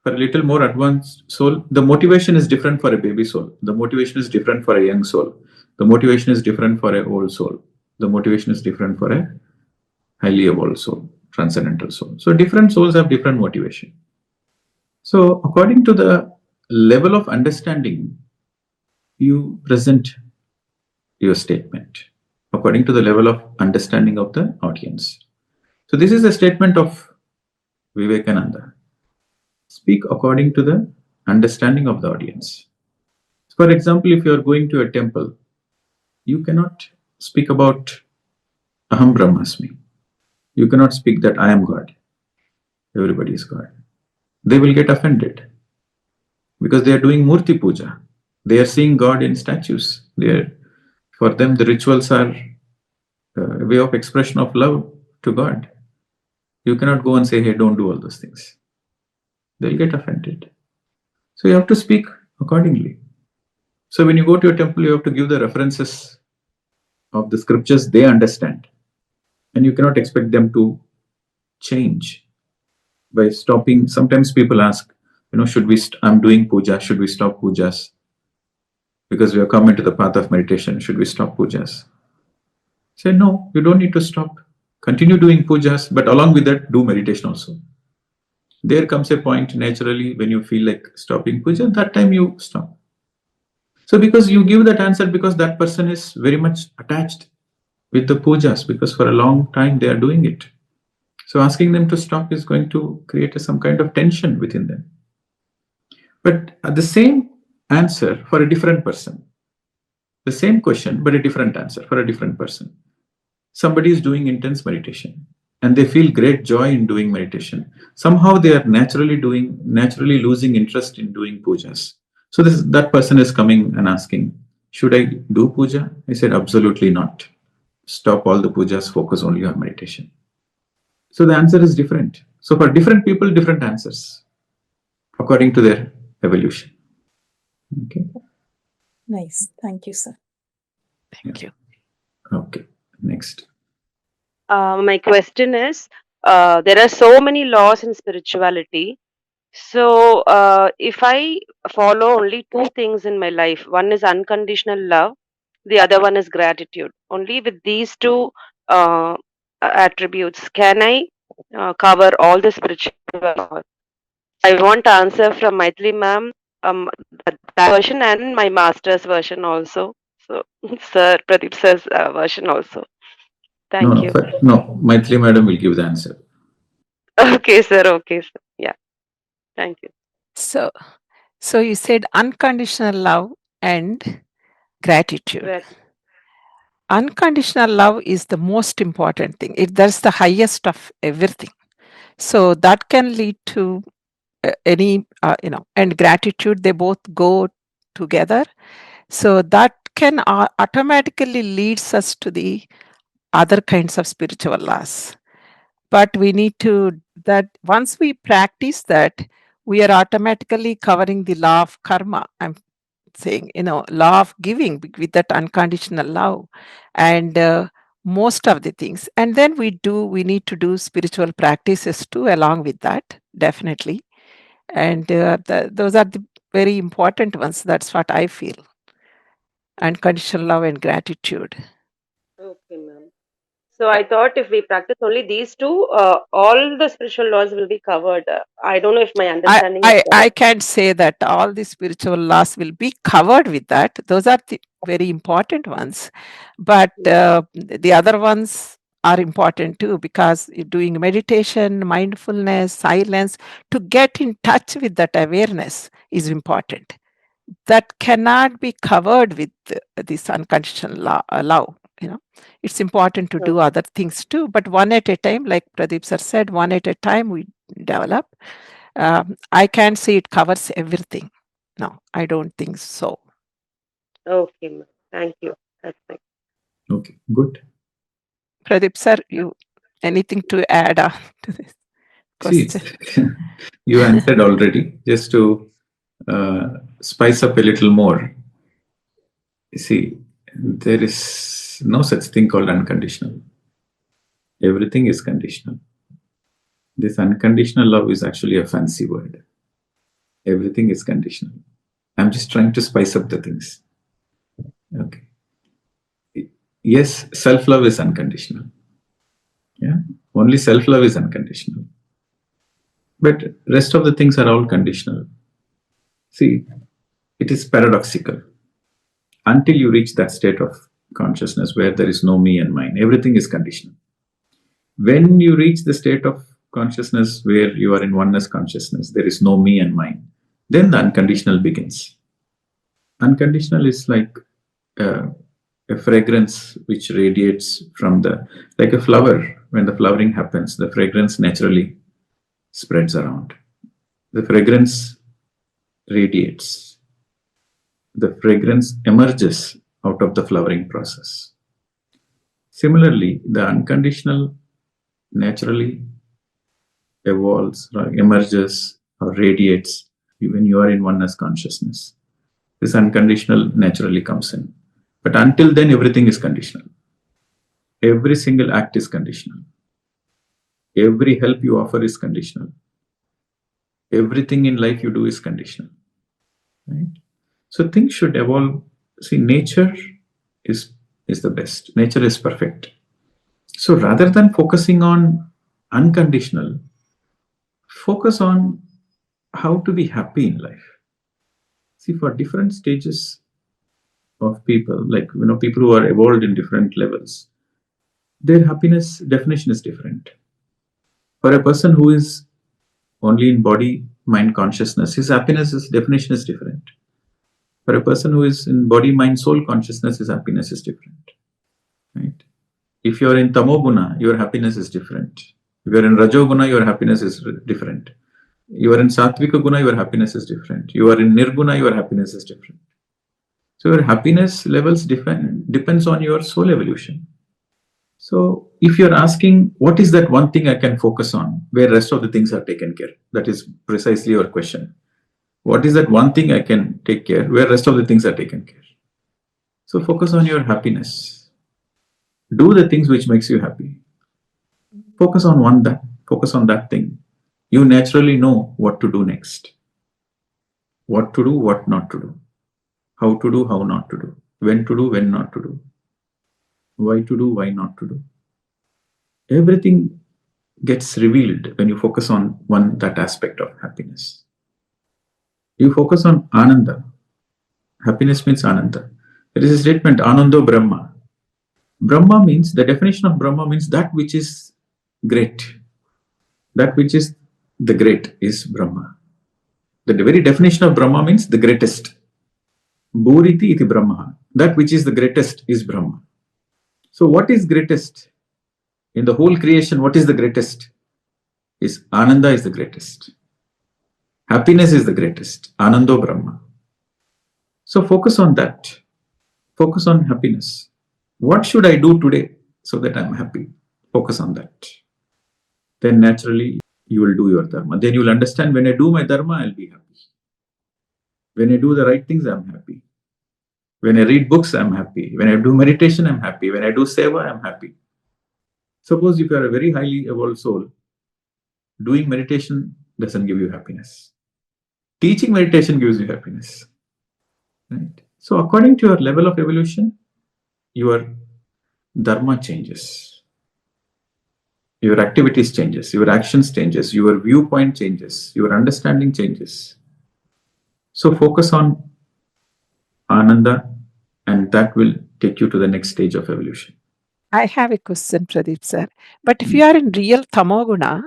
For a little more advanced soul, the motivation is different for a baby soul. The motivation is different for a young soul. The motivation is different for an old soul. The motivation is different for a highly evolved soul, transcendental soul. So different souls have different motivation. So according to the level of understanding, you present your statement according to the level of understanding of the audience. So this is a statement of Vivekananda. Speak according to the understanding of the audience. For example, if you are going to a temple, you cannot speak about Aham Brahmasmi. You cannot speak that I am God. Everybody is God. They will get offended because they are doing Murti Puja. They are seeing God in statues. For them, the rituals are a way of expression of love to God. You cannot go and say, hey, don't do all those things. They'll get offended. So you have to speak accordingly. So when you go to a temple, you have to give the references of the scriptures they understand. And you cannot expect them to change by stopping. Sometimes people ask, I'm doing puja, should we stop pujas? Because we have come into the path of meditation, should we stop pujas? Say, no, you don't need to stop. Continue doing pujas, but along with that, do meditation also. There comes a point naturally when you feel like stopping puja, that time you stop. So because you give that answer because that person is very much attached with the pujas, because for a long time they are doing it. So asking them to stop is going to create some kind of tension within them. But the same answer for a different person. The same question, but a different answer for a different person. Somebody is doing intense meditation and they feel great joy in doing meditation. Somehow they are naturally losing interest in doing pujas. So that person is coming and asking, should I do puja? I said, absolutely not. Stop all the pujas, focus only on meditation. So the answer is different. So for different people, different answers according to their evolution. Okay. Nice. Thank you, sir. Thank you. Okay. Next. My question is, there are so many laws in spirituality. So, if I follow only two things in my life, one is unconditional love, the other one is gratitude. Only with these two attributes can I cover all the spiritual laws. I want answer from Mythili ma'am, that version and my master's version also. So, Sir Pradeep sir's version also. Thank you. No, Mythili madam will give the answer. Okay, sir. Okay, sir. Yeah. Thank you. So you said unconditional love and gratitude. Well, Unconditional love is the most important thing. That's the highest of everything. So that can lead to any, and gratitude, they both go together. So that can automatically leads us to the other kinds of spiritual laws. But we need to, that once we practice that, we are automatically covering the law of karma. I'm saying, law of giving with that unconditional love and most of the things. And then we need to do spiritual practices too along with that, definitely. And those are the very important ones. That's what I feel. Unconditional love and gratitude. okay, ma'am. So I thought if we practice only these two, all the spiritual laws will be covered. I don't know if my understanding is I correct. can't say that all the spiritual laws will be covered with that. Those are the very important ones. But the other ones are important too, because doing meditation, mindfulness, silence, to get in touch with that awareness is important. That cannot be covered with this unconditional love. It's important to do other things too, but one at a time, like Pradeep sir said, one at a time we develop. I can't say it covers everything. No, I don't think so. Okay, ma'am. Thank you. That's fine. Okay, good. Pradeep sir, you anything to add on to this question? See, you answered already. Just to spice up a little more. You see, there is no such thing called unconditional. Everything is conditional. This unconditional love is actually a fancy word. Everything is conditional. I'm just trying to spice up the things. Okay. Yes, self-love is unconditional. Yeah, only self-love is unconditional. But rest of the things are all conditional. See, it is paradoxical. Until you reach that state of consciousness where there is no me and mine, everything is conditional. When you reach the state of consciousness where you are in oneness consciousness, there is no me and mine, then the unconditional begins. Unconditional is like a fragrance which radiates from like a flower. When the flowering happens, the fragrance naturally spreads around. The fragrance radiates. The fragrance emerges out of the flowering process. Similarly, the unconditional naturally evolves or emerges or radiates when you are in oneness consciousness. This unconditional naturally comes in. But until then, everything is conditional. Every single act is conditional. Every help you offer is conditional. Everything in life you do is conditional. Right? So things should evolve. See, nature is the best. Nature is perfect. So rather than focusing on unconditional, focus on how to be happy in life. See, for different stages of people, like people who are evolved in different levels, their happiness definition is different. For a person who is only in body, mind consciousness, his happiness definition is different. For a person who is in body, mind, soul consciousness, his happiness is different. Right? If you are in tamoguna, your happiness is different. If you are in rajoguna, your happiness is different. You are in satvika guna, your happiness is different. You are in nirguna, your happiness is different. So your happiness levels depends on your soul evolution. So if you're asking, what is that one thing I can focus on where rest of the things are taken care? That is precisely your question. What is that one thing I can take care where rest of the things are taken care? So focus on your happiness. Do the things which makes you happy. Focus on that thing. You naturally know what to do next. What to do, what not to do. How to do, how not to do. When to do, when not to do. Why to do, why not to do. Everything gets revealed when you focus on that aspect of happiness. You focus on Ananda. Happiness means Ananda. There is a statement, Anando Brahma. Brahma means, the definition of Brahma means that which is great. That which is the great is Brahma. The very definition of Brahma means the greatest. Bhuriti iti Brahma. That which is the greatest is Brahma. So what is greatest? In the whole creation, what is the greatest? Is Ananda is the greatest. Happiness is the greatest. Anando Brahma. So focus on that. Focus on happiness. What should I do today so that I'm happy? Focus on that. Then naturally you will do your dharma. Then you will understand, when I do my dharma, I'll be happy. When I do the right things, I'm happy. When I read books, I'm happy. When I do meditation, I'm happy. When I do seva, I'm happy. Suppose if you are a very highly evolved soul, doing meditation doesn't give you happiness. Teaching meditation gives you happiness. Right? So according to your level of evolution, your dharma changes. Your activities changes, your actions changes, your viewpoint changes, your understanding changes. So focus on Ananda, and that will take you to the next stage of evolution. I have a question, Pradeep sir. But if you are in real tamoguna,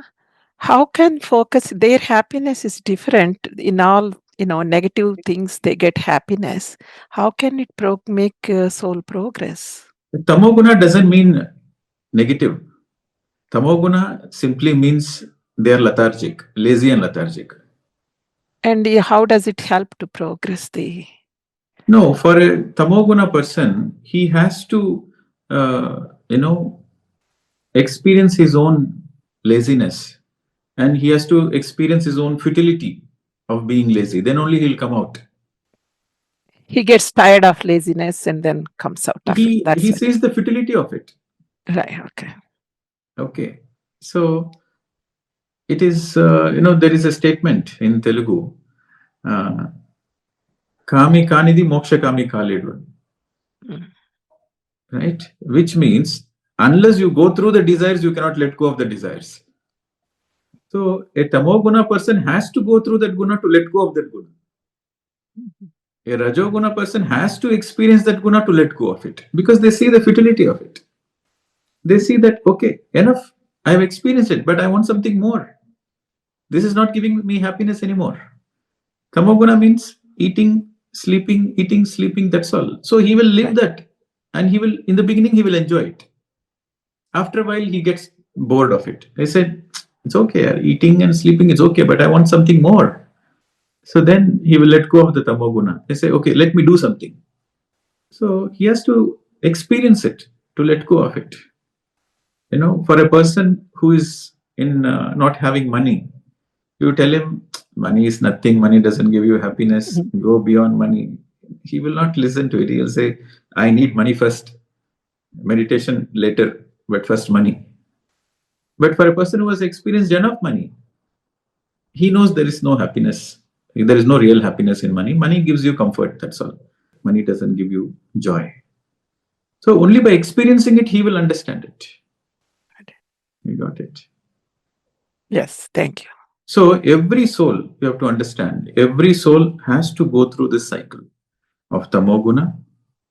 how can focus? Their happiness is different in all, negative things. They get happiness. How can it make soul progress? Tamoguna doesn't mean negative. Tamoguna simply means they are lethargic, lazy and lethargic. And how does it help to progress the? No, for a tamoguna person, he has to, experience his own laziness, and he has to experience his own futility of being lazy. Then only he'll come out. He gets tired of laziness and then comes out of it. He sees the futility of it. Right. Okay. Okay. So it is, there is a statement in Telugu, Kami kanidi moksha kami kaledu. Right? Which means, unless you go through the desires, you cannot let go of the desires. So a tamoguna person has to go through that guna to let go of that guna. A rajoguna person has to experience that guna to let go of it, because they see the futility of it. They see that, okay, enough, I have experienced it, but I want something more. This is not giving me happiness anymore. Tamoguna means eating, sleeping, that's all. So he will live that, and he will, in the beginning, he will enjoy it. After a while, he gets bored of it. I said, it's okay, eating and sleeping is okay, but I want something more. So then he will let go of the tamoguna. They say, okay, let me do something. So he has to experience it to let go of it. For a person who is in not having money, you tell him, money is nothing, money doesn't give you happiness, go beyond money. He will not listen to it. He'll say, I need money first, meditation later, but first money. But for a person who has experienced enough money, he knows there is no happiness. There is no real happiness in money. Money gives you comfort, that's all. Money doesn't give you joy. So only by experiencing it, he will understand it. You got it? Yes, thank you. So every soul, you have to understand, every soul has to go through this cycle of tamoguna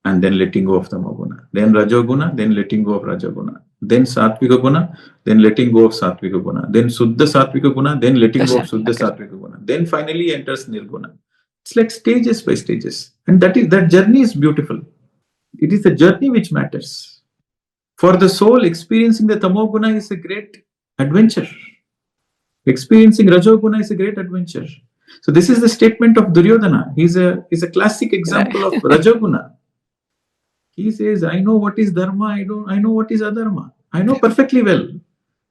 and then letting go of tamoguna. Then rajoguna, then letting go of rajoguna. Then satvika guna, then letting go of satvika guna. Then suddha satvika guna, then letting go of suddha satvika guna. Then finally enters nirguna. It's like stages by stages. And that journey is beautiful. It is the journey which matters. For the soul, experiencing the tamoguna is a great adventure. Experiencing rajoguna is a great adventure. So this is the statement of Duryodhana. He's a classic example of rajoguna. He says, I know what is dharma, I know what is adharma. I know perfectly well.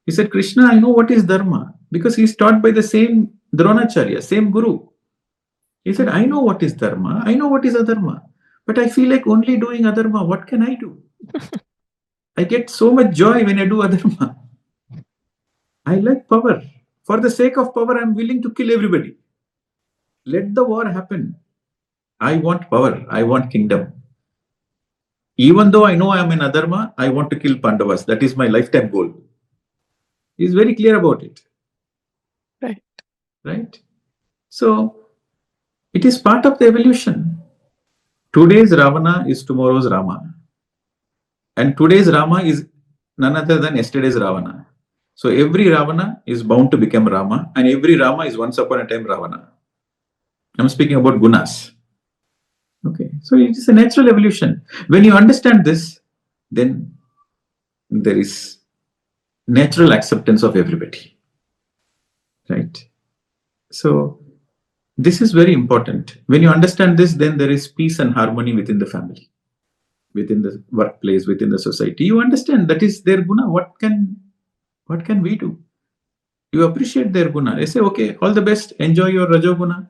He said, Krishna, I know what is dharma, because he's taught by the same Dronacharya, same guru. He said, I know what is dharma, I know what is adharma, but I feel like only doing adharma. What can I do? I get so much joy when I do adharma. I like power. For the sake of power, I'm willing to kill everybody. Let the war happen. I want power. I want kingdom. Even though I know I am in adharma, I want to kill Pandavas. That is my lifetime goal. He's very clear about it. Right. Right? So, it is part of the evolution. Today's Ravana is tomorrow's Rama. And today's Rama is none other than yesterday's Ravana. So, every Ravana is bound to become Rama, and every Rama is once upon a time Ravana. I'm speaking about gunas. Okay, so it is a natural evolution. When you understand this, then there is natural acceptance of everybody. Right? So, this is very important. When you understand this, then there is peace and harmony within the family, within the workplace, within the society. You understand that is their guna. What can we do? You appreciate their guna. They say, okay, all the best. Enjoy your rajoguna.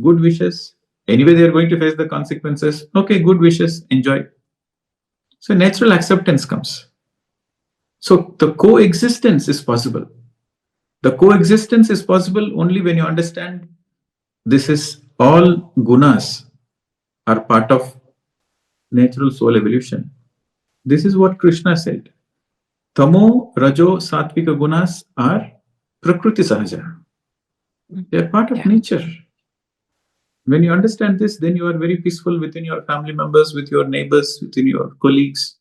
Good wishes. Anyway, they are going to face the consequences. Okay, good wishes. Enjoy. So natural acceptance comes. So the coexistence is possible. The coexistence is possible only when you understand this is all gunas are part of natural soul evolution. This is what Krishna said. Tamo, Rajo, Sattvika gunas are Prakriti Sahaja. They are part of nature. When you understand this, then you are very peaceful within your family members, with your neighbors, within your colleagues.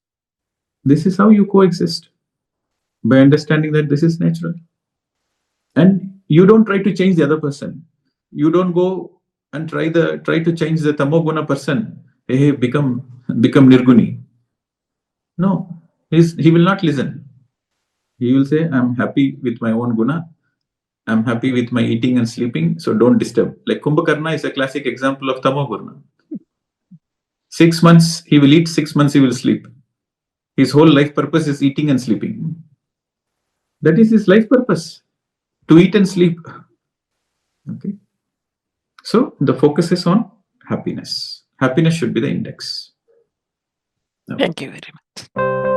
This is how you coexist, by understanding that this is natural. And you don't try to change the other person. You don't go and try to change the tamoguna person. Hey, become nirguni. No, he will not listen. He will say, I'm happy with my own guna. I'm happy with my eating and sleeping, so don't disturb. Like Kumbhakarna is a classic example of tamoguna. 6 months he will eat, 6 months he will sleep. His whole life purpose is eating and sleeping. That is his life purpose, to eat and sleep. Okay. So the focus is on happiness. Happiness should be the index. Thank you very much.